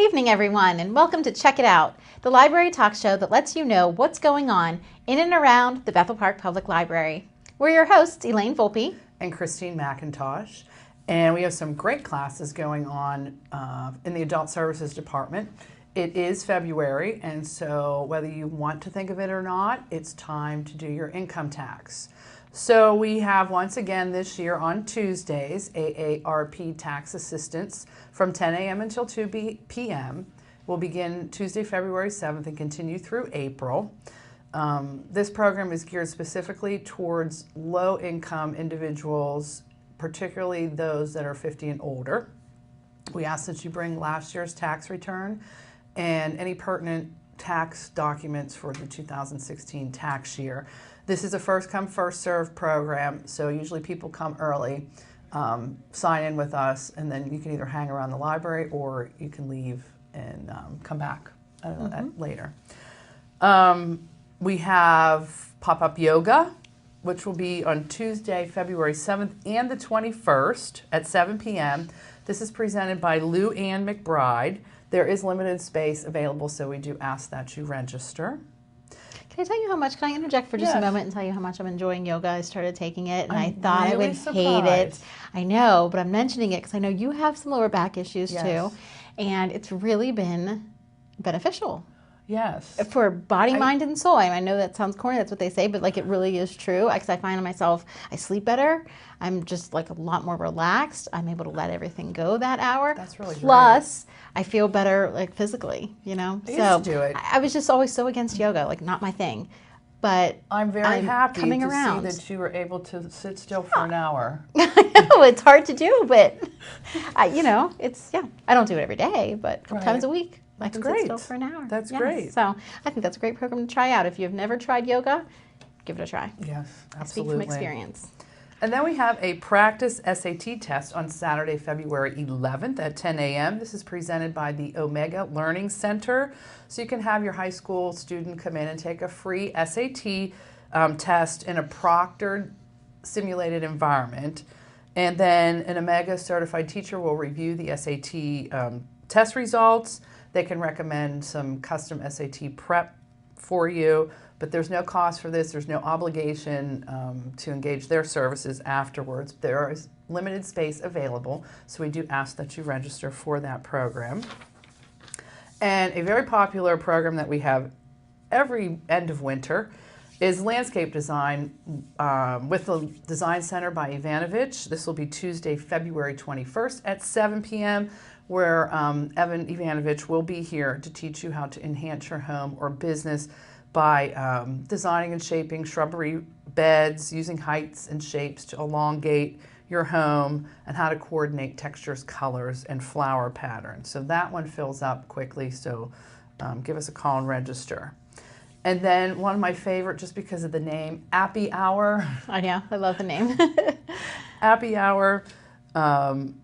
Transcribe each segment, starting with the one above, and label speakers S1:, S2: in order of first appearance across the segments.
S1: evening, everyone, and welcome to Check It Out, the library talk show that lets you know what's going on in and around the Bethel Park Public Library. We're your hosts, Elaine Volpe
S2: and Christine McIntosh, and we have some great classes going on in the Adult Services Department. It is February, and so whether you want to think of it or not, it's time to do your income tax. So we have, once again this year on Tuesdays, AARP Tax Assistance from 10 a.m. until 2 p.m. We'll begin Tuesday, February 7th and continue through April. This program is geared specifically towards low-income individuals, particularly those that are 50 and older. We ask that you bring last year's tax return and any pertinent tax documents for the 2016 tax year. This is a first-come, first-served program, so usually people come early, sign in with us, and then you can either hang around the library or you can leave and come back later. We have pop-up yoga, which will be on Tuesday, February 7th and the 21st at 7 p.m. This is presented by Lou Ann McBride. There is limited space available, so we do ask that you register.
S1: Can I tell you how much? Can I interject for just a moment and tell you how much I'm enjoying yoga? I started taking it, and I thought I would hate it. I know, but I'm mentioning it because I know you have some lower back issues too, and it's really been beneficial.
S2: Yes.
S1: For body, mind, and soul. I know that sounds corny, that's what they say, but like it really is true. Because I find myself, I sleep better. I'm just like a lot more relaxed. I'm able to let everything go that hour.
S2: That's really great.
S1: Plus, I feel better like physically, you know.
S2: I used to do it.
S1: I was just always so against yoga, like not my thing. But
S2: I'm very happy
S1: coming
S2: to
S1: around.
S2: see that you were able to sit still for an hour.
S1: I know, it's hard to do, but you know, it's, I don't do it every day, but a couple times a week.
S2: That's
S1: I can
S2: great.
S1: sit still for an hour.
S2: That's great.
S1: So I think that's a great program to try out. If you've never tried yoga, give it a try.
S2: Yes, absolutely.
S1: I speak from experience.
S2: And then we have a practice SAT test on Saturday, February 11th at 10 a.m. This is presented by the Omega Learning Center. So you can have your high school student come in and take a free SAT test in a proctored simulated environment. And then an Omega certified teacher will review the SAT test results. They can recommend some custom SAT prep for you, but there's no cost for this. There's no obligation to engage their services afterwards. There is limited space available, so we do ask that you register for that program. And a very popular program that we have every end of winter is landscape design with the Design Center by Ivanovich. This will be Tuesday, February 21st at 7 p.m., where Evan Ivanovich will be here to teach you how to enhance your home or business by designing and shaping shrubbery beds, using heights and shapes to elongate your home, and how to coordinate textures, colors, and flower patterns. So that one fills up quickly, so give us a call and register. And then one of my favorite, just because of the name, Appy Hour.
S1: I know, I love the name.
S2: Appy Hour.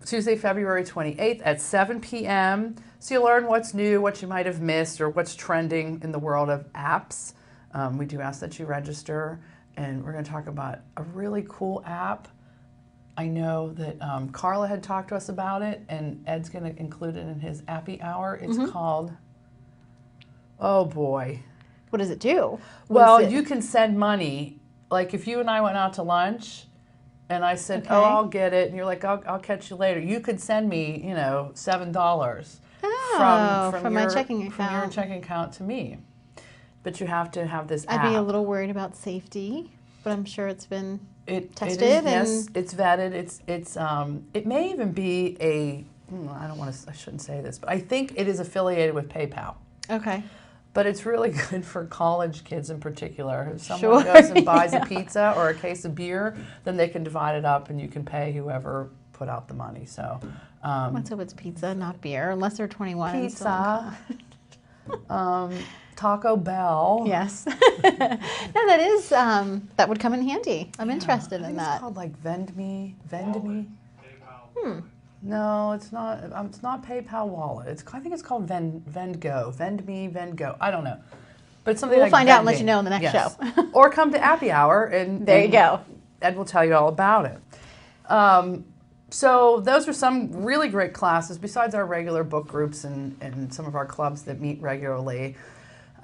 S2: Tuesday, February 28th at 7 p.m. So you'll learn what's new, what you might have missed, or what's trending in the world of apps. We do ask that you register, and we're going to talk about a really cool app. I know that Carla had talked to us about it, and Ed's going to include it in his Appy Hour. It's called, oh boy.
S1: What does it do?
S2: Well, you can send money. Like if you and I went out to lunch, and I said, oh, I'll get it. And you're like, I'll catch you later. You could send me, $7 from
S1: my checking account.
S2: From your checking account to me. But you have to have this app.
S1: I'd be a little worried about safety, but I'm sure it's been tested.
S2: Yes, it's vetted. It may even be I shouldn't say this, but I think it is affiliated with PayPal.
S1: Okay.
S2: But it's really good for college kids in particular. If someone goes and buys a pizza or a case of beer, then they can divide it up and you can pay whoever put out the money. So,
S1: let's hope it's pizza, not beer, unless they're 21.
S2: Pizza. Taco Bell.
S1: Yes. No, that is, that would come in handy. I'm interested in that.
S2: It's called like Vend Me. No, it's not. It's not PayPal Wallet. I think it's called VendGo. Vend Me, VendGo. I don't know, but it's something.
S1: We'll
S2: like
S1: find out and
S2: vending.
S1: let you know in the next show.
S2: Or come to Appy Hour and
S1: there you go.
S2: Ed will tell you all about it. So those are some really great classes besides our regular book groups and some of our clubs that meet regularly.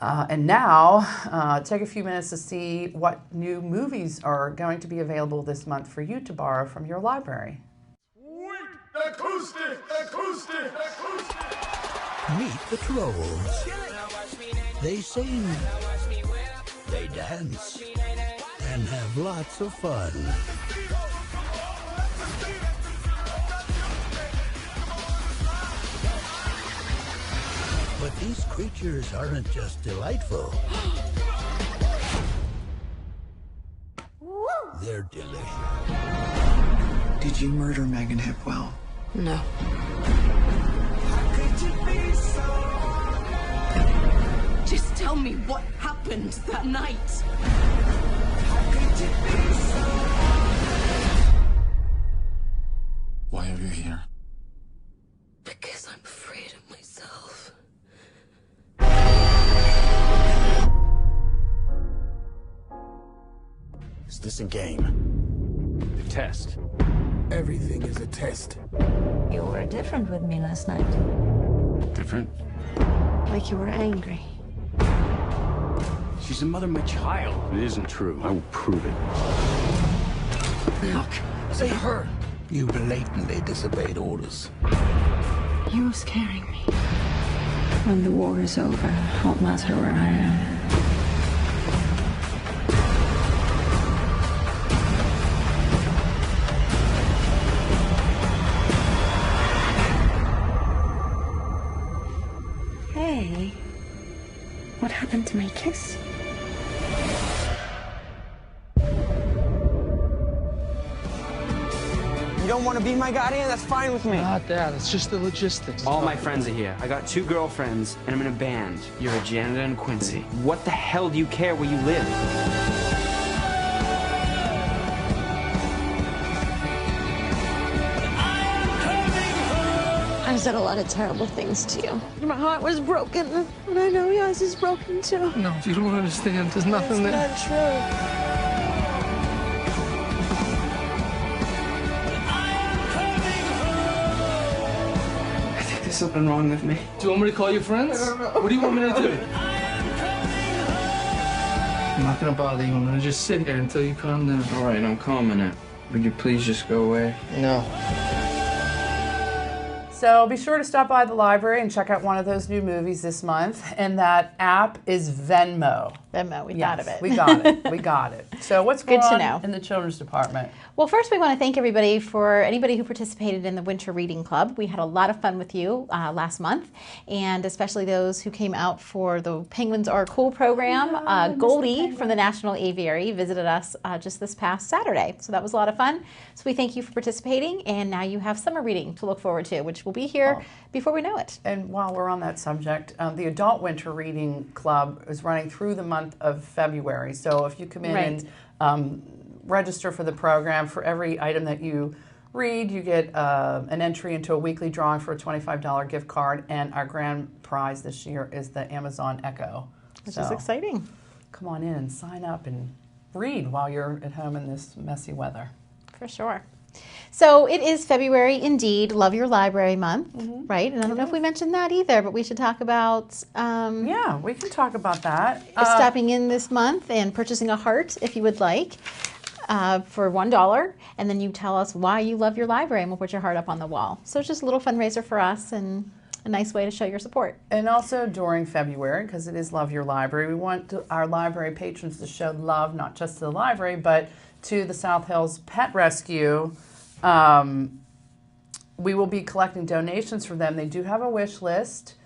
S2: And now, take a few minutes to see what new movies are going to be available this month for you to borrow from your library.
S3: Acoustic! Acoustic! Acoustic! Meet the Trolls. They sing, they dance, and have lots of fun. But these creatures aren't just delightful. They're delicious.
S4: Did you murder Megan Hipwell?
S5: No. Just tell me what happened that night.
S4: Why are you here?
S5: Because I'm afraid of myself.
S3: Is this a game?
S4: The test.
S3: Everything is a test.
S6: You were different with me last night.
S4: Different?
S1: Like you were angry.
S4: She's the mother of my child. It isn't true. I will prove it.
S3: Look, say her. You blatantly disobeyed orders.
S6: You were scaring me. When the war is over, it won't matter where I am. Hey, what happened to my kiss?
S7: You don't want to be my guardian? That's fine with me.
S8: Not that. It's just the logistics.
S9: All my friends are here. I got 2 girlfriends, and I'm in a band. You're a janitor in Quincy. What the hell do you care where you live?
S6: I've said a lot of terrible things to you. My heart was broken, and I know yours is broken too.
S8: No, you don't understand. There's nothing there.
S6: That's not true.
S9: There's something wrong with me.
S8: Do you want me to call your friends? I don't know. What do you want me to do? I'm not gonna bother you. I'm gonna just sit here until you calm down.
S9: All right, I'm calming it. Would you please just go away?
S8: No.
S2: So be sure to stop by the library and check out one of those new movies this month. And that app is Venmo.
S1: Venmo, we thought of it.
S2: We got it. We got it. So what's going
S1: Good to
S2: on
S1: know.
S2: in the children's department?
S1: Well, first we want to thank everybody for anybody who participated in the Winter Reading Club. We had a lot of fun with you last month, and especially those who came out for the Penguins Are Cool program. Goldie from the National Aviary visited us just this past Saturday, so that was a lot of fun. So we thank you for participating, and now you have summer reading to look forward to, which will be here before we know it.
S2: And while we're on that subject, the Adult Winter Reading Club is running through the month of February. So if you come in and register for the program, for every item that you read, you get an entry into a weekly drawing for a $25 gift card, and our grand prize this year is the Amazon Echo.
S1: Which is exciting.
S2: Come on in and sign up and read while you're at home in this messy weather.
S1: For sure. So it is February indeed, Love Your Library Month, right? And I don't know if we mentioned that either, but we should talk about
S2: yeah, we can talk about that.
S1: Stopping in this month and purchasing a heart if you would like. For $1, and then you tell us why you love your library, and we'll put your heart up on the wall. So it's just a little fundraiser for us and a nice way to show your support.
S2: And also during February, because it is Love Your Library, we want our library patrons to show love, not just to the library, but to the South Hills Pet Rescue. We will be collecting donations for them. They do have a wish list.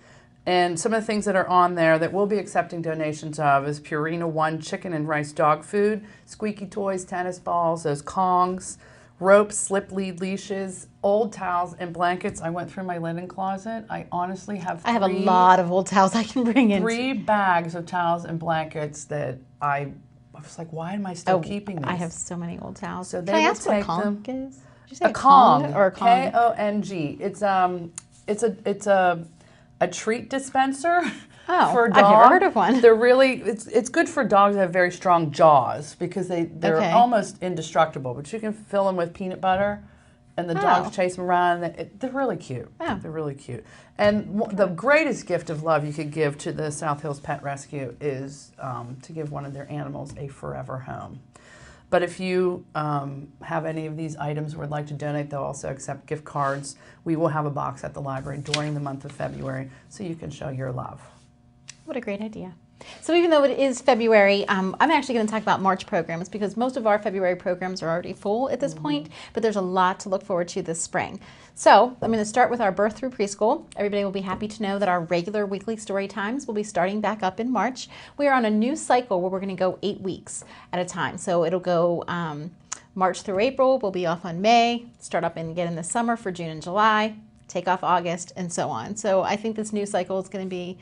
S2: And some of the things that are on there that we'll be accepting donations of is Purina One chicken and rice dog food, squeaky toys, tennis balls, those Kongs, ropes, slip lead leashes, old towels, and blankets. I went through my linen closet. I honestly have
S1: I have a lot of old towels I can bring in.
S2: 3 bags of towels and blankets that I was like, why am I still keeping these?
S1: I have so many old towels.
S2: So
S1: can I ask what Kong
S2: them.
S1: is? Did you say
S2: a Kong
S1: or a Kong?
S2: Kong. It's a treat dispenser for a dog.
S1: I've never heard of one.
S2: They're really it's good for dogs that have very strong jaws because they're almost indestructible. But you can fill them with peanut butter, And the dogs chase them around. They're really cute.
S1: Oh.
S2: They're really cute. And the greatest gift of love you could give to the South Hills Pet Rescue is to give one of their animals a forever home. But if you have any of these items or would like to donate, they'll also accept gift cards. We will have a box at the library during the month of February so you can show your love.
S1: What a great idea. So even though it is February, I'm actually going to talk about March programs because most of our February programs are already full at this point, but there's a lot to look forward to this spring. So I'm going to start with our birth through preschool. Everybody will be happy to know that our regular weekly story times will be starting back up in March. We are on a new cycle where we're going to go 8 weeks at a time. So it'll go March through April. We'll be off on May, start up and get in the summer for June and July, take off August, and so on. So I think this new cycle is going to be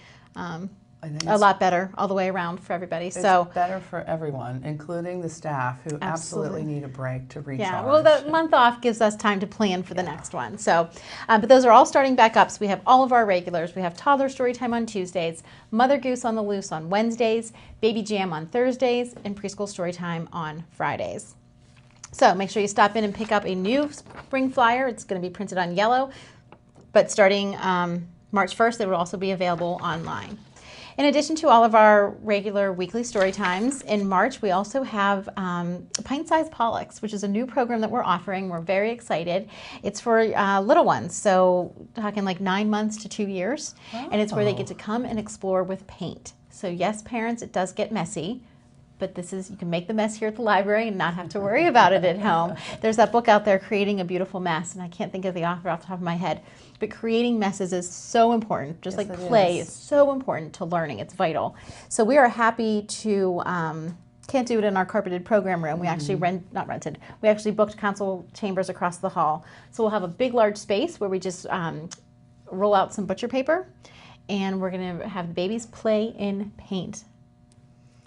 S1: a lot better all the way around for everybody.
S2: It's better for everyone, including the staff who absolutely need a break to recharge.
S1: Yeah, well, the month off gives us time to plan for the next one. So, but those are all starting back up. So we have all of our regulars. We have toddler story time on Tuesdays, Mother Goose on the Loose on Wednesdays, Baby Jam on Thursdays, and preschool story time on Fridays. So make sure you stop in and pick up a new spring flyer. It's going to be printed on yellow, but starting March 1st, it will also be available online. In addition to all of our regular weekly story times, in March we also have Pint-Sized Pollux, which is a new program that we're offering. We're very excited. It's for little ones, so talking like 9 months to 2 years, and it's where they get to come and explore with paint. So yes, parents, it does get messy, but you can make the mess here at the library and not have to worry about it at home. There's that book out there, Creating a Beautiful Mess, and I can't think of the author off the top of my head, but creating messes is so important, just like play is so important to learning. It's vital. So we are happy to, can't do it in our carpeted program room. We actually we actually booked council chambers across the hall. So we'll have a big, large space where we just roll out some butcher paper, and we're gonna have the babies play in paint.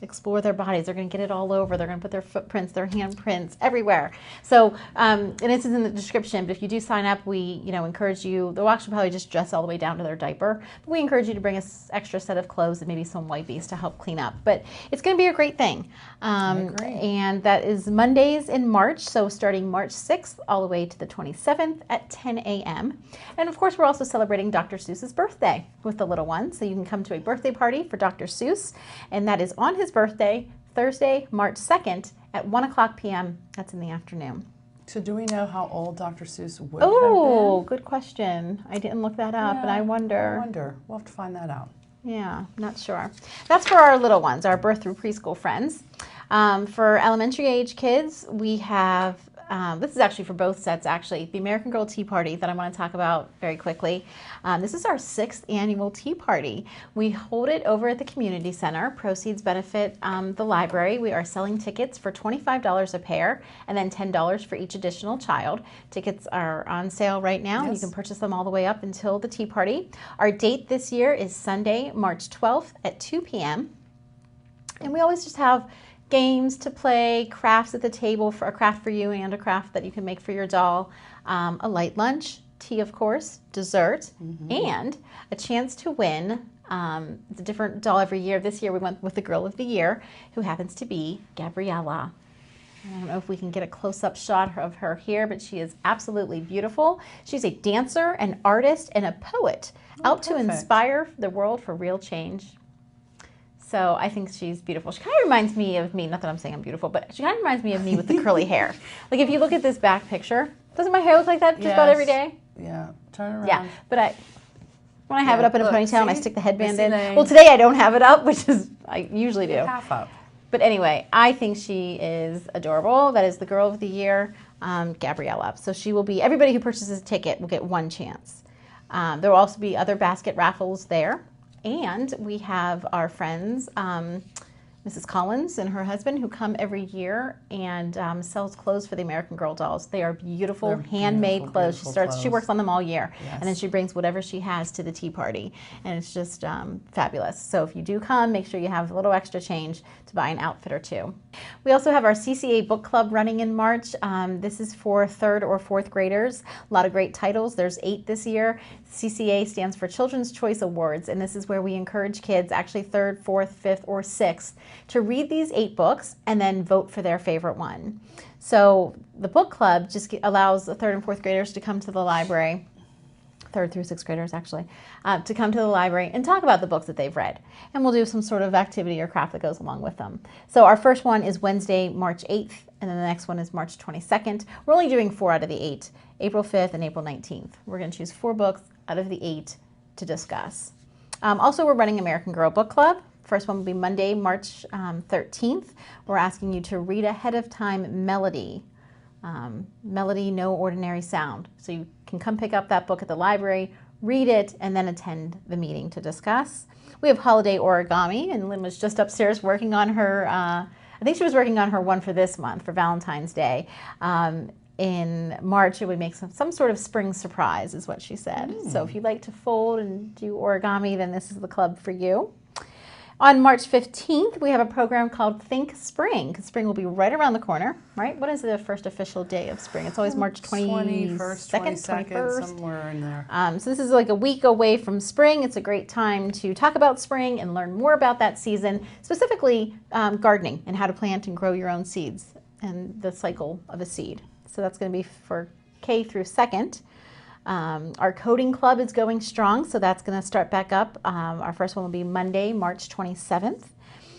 S1: Explore their bodies. They're going to get it all over. They're going to put their footprints, their handprints everywhere. So, and this is in the description, but if you do sign up, we, encourage you, they'll actually probably just dress all the way down to their diaper, but we encourage you to bring an extra set of clothes and maybe some wipes to help clean up. But it's going to be a great thing. And that is Mondays in March, so starting March 6th all the way to the 27th at 10 a.m. And of course, we're also celebrating Dr. Seuss's birthday with the little ones, so you can come to a birthday party for Dr. Seuss, and that is on his birthday, Thursday, March 2nd at 1:00 p.m. That's in the afternoon.
S2: So do we know how old Dr. Seuss would have been?
S1: Oh, good question. I didn't look that up, and I wonder.
S2: We'll have to find that out.
S1: Yeah, not sure. That's for our little ones, our birth through preschool friends. For elementary age kids, we have, this is actually for both sets actually, the American Girl Tea Party that I want to talk about very quickly. This is our 6th annual tea party. We hold it over at the community center. Proceeds benefit the library. We are selling tickets for $25 a pair and then $10 for each additional child. Tickets are on sale right now. Yes. You can purchase them all the way up until the tea party. Our date this year is Sunday, March 12th at 2 p.m. And we always just have games to play, crafts at the table, for a craft for you and a craft that you can make for your doll, a light lunch, tea of course, dessert, and a chance to win the different doll every year. This year we went with the Girl of the Year, who happens to be Gabriella. I don't know if we can get a close-up shot of her here, but she is absolutely beautiful. She's a dancer, an artist, and a poet, out to inspire the world for real change. So I think she's beautiful. She kind of reminds me of me, not that I'm saying I'm beautiful, but she kind of reminds me of me with the curly hair. Like if you look at this back picture, doesn't my hair look like that just about every day?
S2: Yeah, turn around.
S1: Yeah, but when I have it up in a ponytail and I stick the headband in. Well, today I don't have it up, which is, I usually do.
S2: Half up.
S1: But anyway, I think she is adorable. That is the Girl of the Year, Gabriella. So she will be, everybody who purchases a ticket will get one chance. There will also be other basket raffles there. And we have our friends, Mrs. Collins and her husband, who come every year and sells clothes for the American Girl dolls. They are beautiful, handmade clothes. She works on them all year, and then she brings whatever she has to the tea party, and it's just fabulous. So if you do come, make sure you have a little extra change to buy an outfit or two. We also have our CCA book club running in March. This is for 3rd or 4th graders. A lot of great titles. There's 8 this year. CCA stands for Children's Choice Awards, and this is where we encourage kids, actually 3rd, 4th, 5th, or 6th, to read these 8 books and then vote for their favorite one. So the book club just allows the 3rd and 4th graders to come to the library, 3rd through 6th graders actually, to come to the library and talk about the books that they've read. And we'll do some sort of activity or craft that goes along with them. So our first one is Wednesday, March 8th, and then the next one is March 22nd. We're only doing 4 out of the 8, April 5th and April 19th. We're going to choose 4 books out of the 8 to discuss. Also, we're running American Girl Book Club. First one will be Monday, March 13th. We're asking you to read ahead of time Melody. Melody, No Ordinary Sound. So you can come pick up that book at the library, read it, and then attend the meeting to discuss. We have Holiday Origami, and Lynn was just upstairs working on her, I think she was working on her one for this month, for Valentine's Day. In March, it would make some sort of spring surprise, is what she said. So if you like to fold and do origami, then this is the club for you. On March 15th, we have a program called Think Spring, because spring will be right around the corner, right? What is the first official day of spring? It's always March 21st, 22nd,
S2: somewhere in there.
S1: So this is like a week away from spring. It's a great time to talk about spring and learn more about that season, specifically gardening and how to plant and grow your own seeds and the cycle of a seed. So that's going to be for K through 2nd. Our coding club is going strong, so that's going to start back up. Our first one will be Monday, March 27th.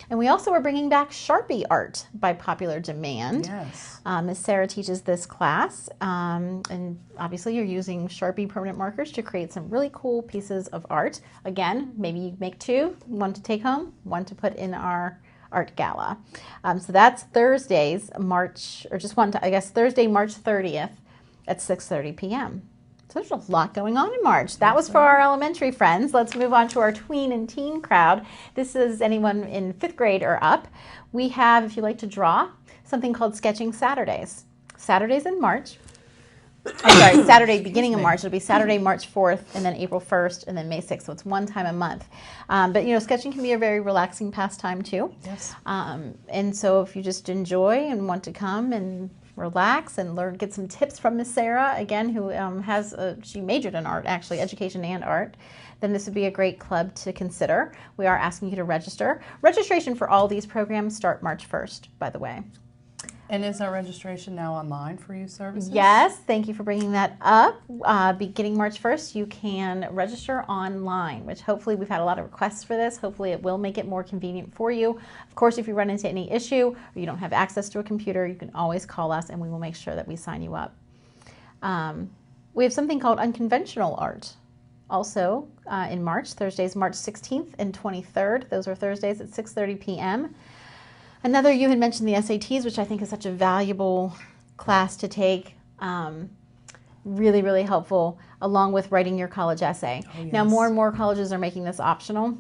S1: And we also are bringing back Sharpie art by popular demand.
S2: Yes.
S1: Miss Sarah teaches this class, and obviously you're using Sharpie permanent markers to create some really cool pieces of art. Again, maybe you make 2, one to take home, one to put in our art gala. So that's Thursdays, Thursday, March 30th at 6:30 p.m. So there's a lot going on in March. That was for our elementary friends. Let's move on to our tween and teen crowd. This is anyone in 5th grade or up. We have, if you like to draw, something called Sketching Saturdays. Saturdays in March. Saturday beginning of March. It'll be Saturday, March 4th, and then April 1st, and then May 6th. So it's one time a month. But, sketching can be a very relaxing pastime, too.
S2: Yes.
S1: And so if you just enjoy and want to come and relax and learn, get some tips from Miss Sarah, again, who she majored in art, actually, education and art, then this would be a great club to consider. We are asking you to register. Registration for all these programs start March 1st, by the way.
S2: And is our registration now online for youth services?
S1: Yes, thank you for bringing that up. Beginning March 1st, you can register online, which hopefully we've had a lot of requests for this. Hopefully it will make it more convenient for you. Of course, if you run into any issue or you don't have access to a computer, you can always call us and we will make sure that we sign you up. We have something called Unconventional Art. Also in March, Thursdays, March 16th and 23rd. Those are Thursdays at 6:30 p.m. Another, you had mentioned the SATs, which I think is such a valuable class to take. Really, really helpful, along with writing your college essay. Oh, yes. Now, more and more colleges are making this optional,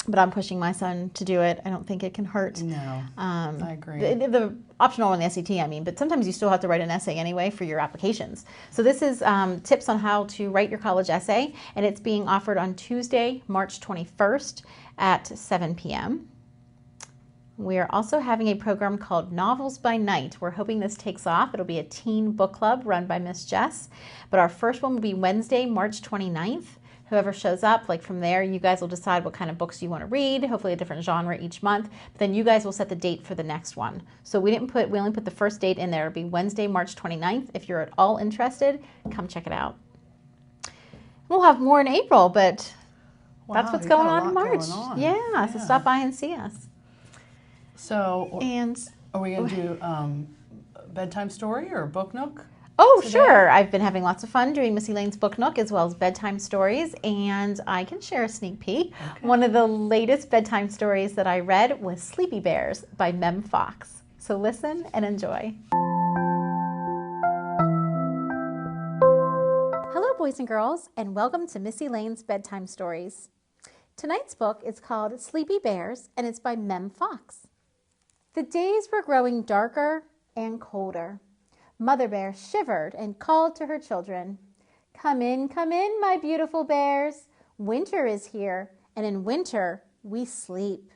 S1: but I'm pushing my son to do it. I don't think it can hurt.
S2: No, I agree.
S1: The optional on the SAT, but sometimes you still have to write an essay anyway for your applications. So this is tips on how to write your college essay, and it's being offered on Tuesday, March 21st at 7 p.m. We are also having a program called Novels by Night. We're hoping this takes off. It'll be a teen book club run by Miss Jess. But our first one will be Wednesday, March 29th. Whoever shows up, from there, you guys will decide what kind of books you want to read, hopefully a different genre each month. But then you guys will set the date for the next one. So we only put the first date in there. It'll be Wednesday, March 29th. If you're at all interested, come check it out. We'll have more in April, but that's what's going on in March. Yeah, so stop by and see us.
S2: So, are we going to do bedtime story or book nook?
S1: Oh, today? Sure. I've been having lots of fun doing Missy Lane's Book Nook as well as bedtime stories, and I can share a sneak peek. Okay. One of the latest bedtime stories that I read was Sleepy Bears by Mem Fox. So listen and enjoy. Hello, boys and girls, and welcome to Missy Lane's Bedtime Stories. Tonight's book is called Sleepy Bears, and it's by Mem Fox. The days were growing darker and colder. Mother Bear shivered and called to her children, come in, my beautiful bears. Winter is here, and in winter we sleep."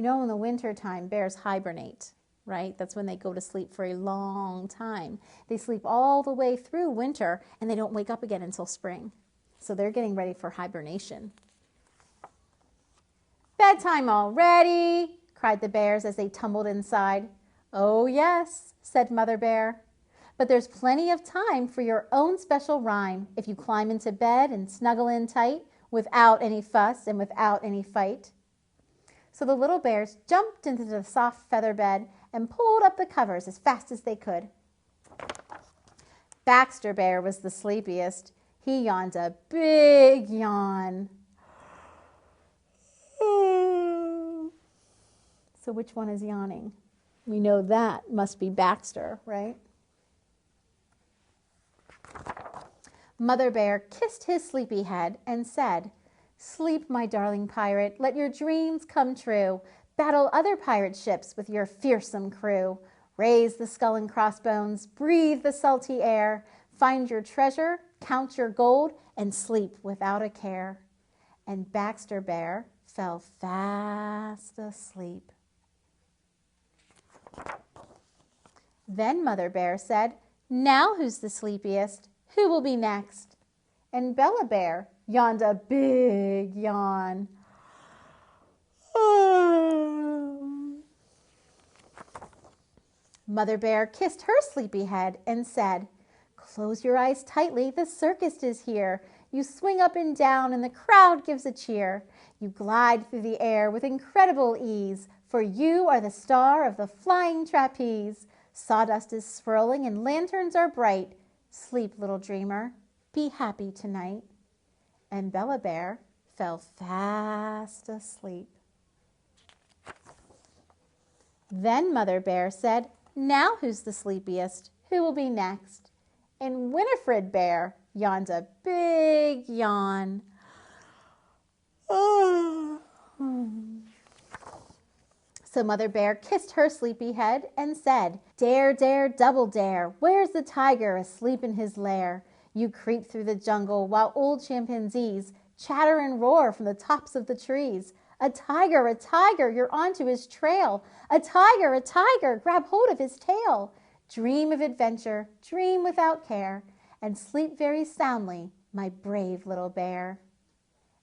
S1: You know, in the wintertime, bears hibernate, right? That's when they go to sleep for a long time. They sleep all the way through winter, and they don't wake up again until spring. So they're getting ready for hibernation. "Bedtime already," cried the bears as they tumbled inside. "Oh, yes," said Mother Bear. "But there's plenty of time for your own special rhyme if you climb into bed and snuggle in tight without any fuss and without any fight." So the little bears jumped into the soft feather bed and pulled up the covers as fast as they could. Baxter Bear was the sleepiest. He yawned a big yawn. So which one is yawning? We know that must be Baxter, right? Mother Bear kissed his sleepy head and said, "Sleep, my darling pirate, let your dreams come true. Battle other pirate ships with your fearsome crew. Raise the skull and crossbones, breathe the salty air. Find your treasure, count your gold, and sleep without a care." And Baxter Bear fell fast asleep. Then Mother Bear said, "Now who's the sleepiest? Who will be next?" And Bella Bear yawned a big yawn. Mother Bear kissed her sleepy head and said, "Close your eyes tightly, the circus is here. You swing up and down and the crowd gives a cheer. You glide through the air with incredible ease, for you are the star of the flying trapeze. Sawdust is swirling and lanterns are bright. Sleep, little dreamer, be happy tonight." And Bella Bear fell fast asleep. Then Mother Bear said, "Now who's the sleepiest? Who will be next?" And Winifred Bear yawned a big yawn. So Mother Bear kissed her sleepy head and said, "Dare, dare, double dare. Where's the tiger asleep in his lair? You creep through the jungle while old chimpanzees chatter and roar from the tops of the trees. A tiger, you're onto his trail. A tiger, grab hold of his tail. Dream of adventure, dream without care, and sleep very soundly, my brave little bear."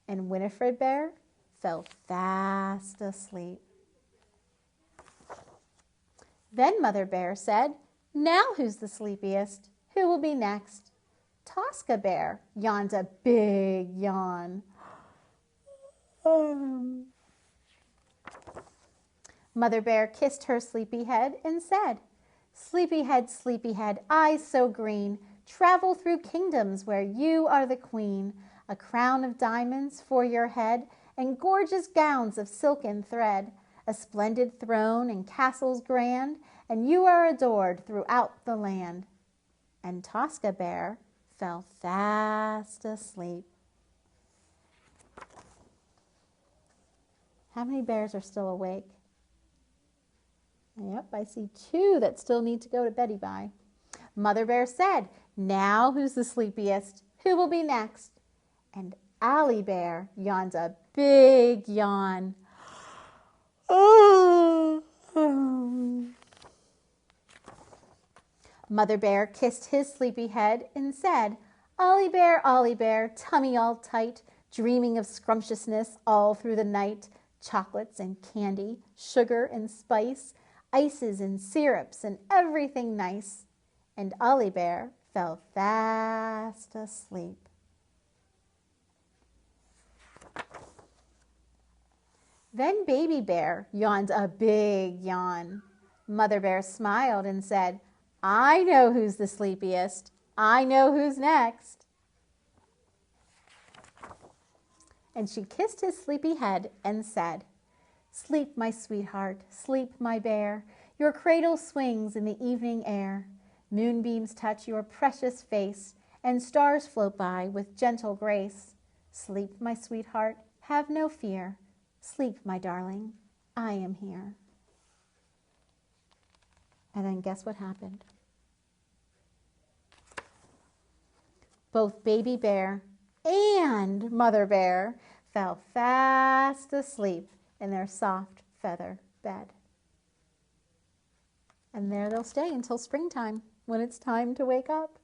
S1: And Winifred Bear fell fast asleep. Then Mother Bear said, "Now who's the sleepiest? Who will be next?" Tosca Bear yawned a big yawn. Mother Bear kissed her sleepy head and said, sleepy head, eyes so green, travel through kingdoms where you are the queen. A crown of diamonds for your head and gorgeous gowns of silken thread. A splendid throne and castles grand, and you are adored throughout the land." And Tosca Bear fell fast asleep. How many bears are still awake? Yep, I see 2 that still need to go to beddy by. Mother Bear said, "Now who's the sleepiest? Who will be next?" And Allie Bear yawned a big yawn. Mother Bear kissed his sleepy head and said, Ollie Bear, tummy all tight, dreaming of scrumptiousness all through the night, chocolates and candy, sugar and spice, ices and syrups and everything nice." And Ollie Bear fell fast asleep. Then Baby Bear yawned a big yawn. Mother Bear smiled and said, "I know who's the sleepiest. I know who's next." And she kissed his sleepy head and said, "Sleep, my sweetheart, sleep, my bear. Your cradle swings in the evening air. Moonbeams touch your precious face, and stars float by with gentle grace. Sleep, my sweetheart, have no fear. Sleep, my darling, I am here." And then guess what happened? Both Baby Bear and Mother Bear fell fast asleep in their soft, feather bed. And there they'll stay until springtime, when it's time to wake up.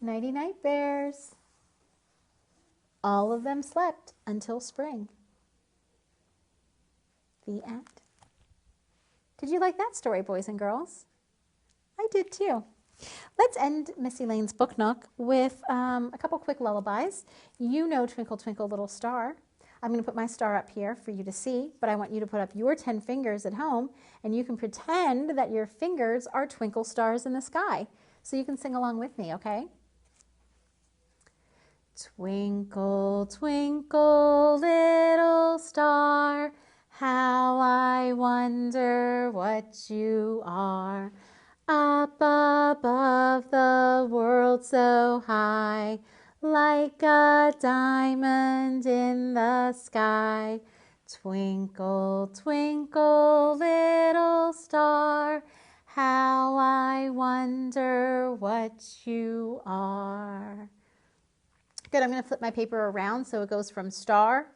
S1: Nighty-night, bears. All of them slept until spring. The end. Did you like that story, boys and girls? I did too. Let's end Miss Elaine's Book Nook with a couple quick lullabies. You know Twinkle, Twinkle, Little Star. I'm going to put my star up here for you to see, but I want you to put up your 10 fingers at home, and you can pretend that your fingers are twinkle stars in the sky. So you can sing along with me, okay? Twinkle, twinkle, little star, how I wonder what you are. Up above the world so high, like a diamond in the sky. Twinkle, twinkle, little star, how I wonder what you are. Good, I'm going to flip my paper around so it goes from star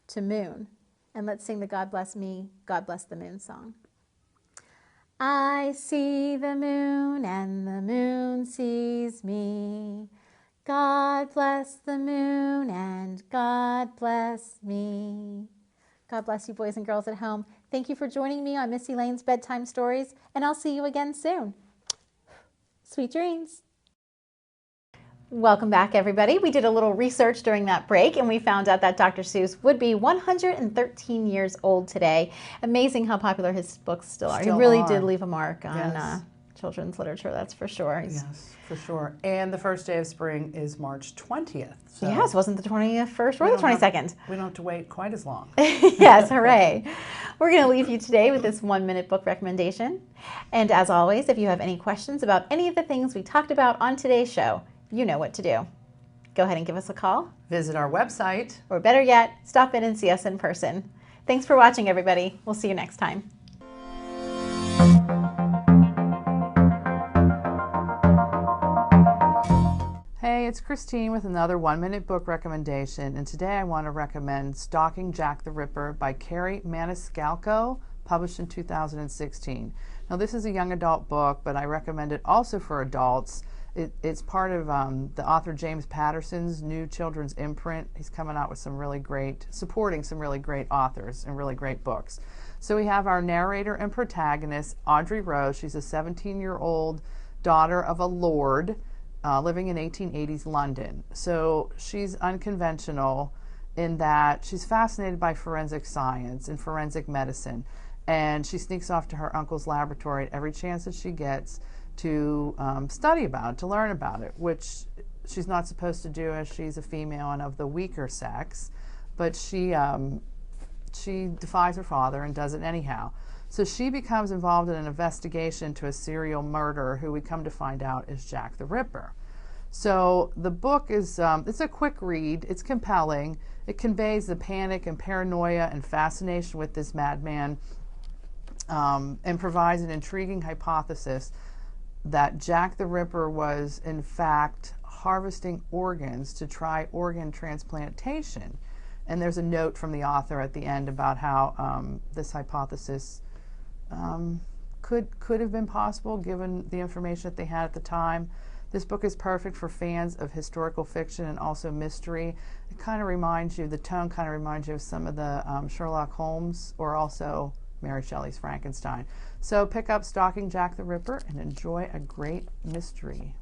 S1: to moon. And let's sing the God Bless Me, God Bless the Moon song. I see the moon and the moon sees me. God bless the moon and God bless me. God bless you, boys and girls at home. Thank you for joining me on Miss Elaine's Bedtime Stories, and I'll see you again soon. Sweet dreams. Welcome back, everybody. We did a little research during that break, and we found out that Dr. Seuss would be 113 years old today. Amazing how popular his books still are. He really did leave a mark on children's literature, that's for sure.
S2: Yes, for sure. And the first day of spring is March 20th. So
S1: yes, wasn't the 21st or the 22nd?
S2: We don't have to wait quite as long.
S1: Yes, hooray. We're going to leave you today with this 1-minute book recommendation. And as always, if you have any questions about any of the things we talked about on today's show, you know what to do. Go ahead and give us a call.
S2: Visit our website.
S1: Or better yet, stop in and see us in person. Thanks for watching, everybody. We'll see you next time.
S2: Hey, it's Christine with another 1-minute book recommendation, and today I want to recommend Stalking Jack the Ripper by Kerri Maniscalco, published in 2016. Now, this is a young adult book, but I recommend it also for adults. It's part of the author James Patterson's new children's imprint. He's coming out with supporting some really great authors and really great books. So we have our narrator and protagonist, Audrey Rose. She's a 17-year-old daughter of a lord living in 1880s London. So she's unconventional in that she's fascinated by forensic science and forensic medicine, and she sneaks off to her uncle's laboratory at every chance that she gets to study about it, to learn about it, which she's not supposed to do as she's a female and of the weaker sex, but she defies her father and does it anyhow. So she becomes involved in an investigation into a serial murderer who we come to find out is Jack the Ripper. So the book is, it's a quick read, it's compelling, it conveys the panic and paranoia and fascination with this madman, and provides an intriguing hypothesis that Jack the Ripper was in fact harvesting organs to try organ transplantation. And there's a note from the author at the end about how this hypothesis could have been possible given the information that they had at the time. This book is perfect for fans of historical fiction and also mystery. It kind of reminds you, the tone kind of reminds you of some of the Sherlock Holmes or also Mary Shelley's Frankenstein. So pick up Stalking Jack the Ripper and enjoy a great mystery.